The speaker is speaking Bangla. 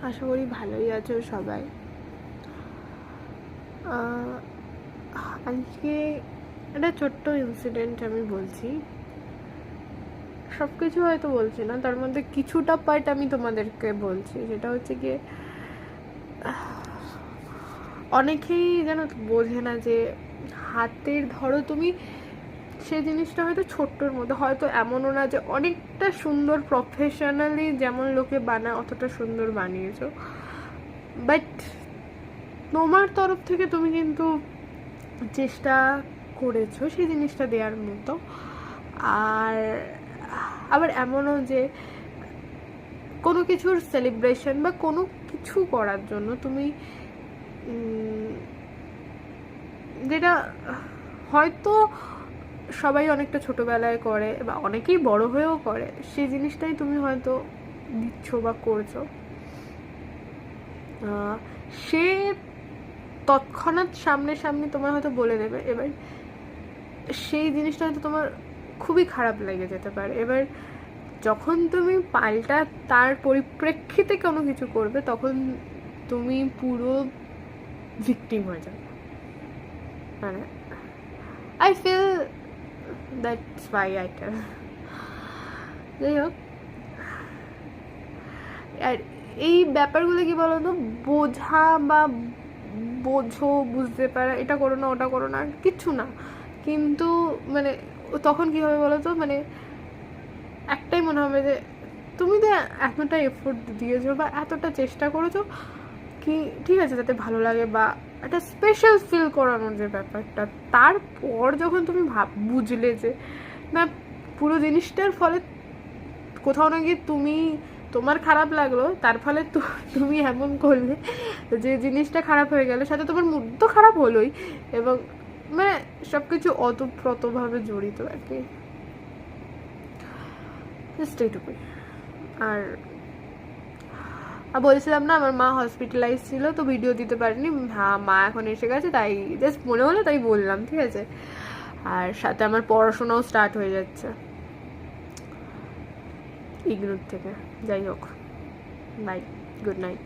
আশা করি ভালোই আছো সবাই। আজকে একটা ছোট্ট ইনসিডেন্ট আমি বলছি, সব কিছু হয়তো বলছি না, তার মধ্যে কিছুটা পার্ট আমি তোমাদেরকে বলছি। সেটা হচ্ছে গিয়ে অনেকেই যেন বোঝে না যে হাতের ধরো তুমি সেই জিনিসটা হয়তো ছোট্টর মধ্যে, হয়তো এমনও না যে অনেকটা সুন্দর প্রফেশনালি যেমন লোকে বানায় অতটা সুন্দর বানিয়েছো, বাট তোমার তরফ থেকে তুমি কিন্তু চেষ্টা করেছো সেই জিনিসটা দেওয়ার মতো। আর আবার এমনও যে কোনো কিছুর সেলিব্রেশন বা কোনো কিছু করার জন্য তুমি যেটা হয়তো সবাই অনেকটা ছোটবেলায় করে বা অনেকেই বড় হয়েও করে, সেই জিনিসটাই তুমি হয়তো দিচ্ছ বা করছো। সে তৎক্ষণাৎ সামনে সামনে তোমার হয়তো বলে দেবে, এবার সেই জিনিসটা হয়তো তোমার খুবই খারাপ লেগে যেতে পারে। এবার যখন তুমি পাল্টা তার পরিপ্রেক্ষিতে কোনো কিছু করবে তখন তুমি পুরো ভিকটিম হয়ে যাবে। মানে I feel that's why I tell. যাই হোক, আর এই ব্যাপারগুলো কি বলতো, বোঝা বা বোঝো, বুঝতে পারা, এটা করো না ওটা করো না কিচ্ছু না, কিন্তু মানে তখন কী হবে বলো তো, মানে একটাই মনে হবে যে তুমি তো এতটা এফোর্ট দিয়েছো বা এতটা চেষ্টা করেছো, কি ঠিক আছে যাতে ভালো লাগে বা একটা স্পেশাল ফিল করানোর যে ব্যাপারটা, তারপর যখন তুমি বুঝলে যে না পুরো জিনিসটার ফলে কোথাও না গিয়ে তোমার খারাপ লাগলো, তার ফলে তুমি এমন করলে যে জিনিসটা খারাপ হয়ে গেল, সাথে তোমার মুড তো খারাপ হলোই, এবং মানে সব কিছু অতপ্রতভাবে জড়িত আর কি। জাস্ট এইটুকুই। আর বলছিলাম না আমার মা হসপিটালাইজ ছিল, তো ভিডিও দিতে পারিনি। হ্যাঁ, মা এখন এসে গেছে তাই জাস্ট মনে হলো তাই বললাম, ঠিক আছে। আর সাথে আমার পড়াশোনাও স্টার্ট হয়ে যাচ্ছে ইগনোর থেকে। যাই হোক, বাই, গুড নাইট।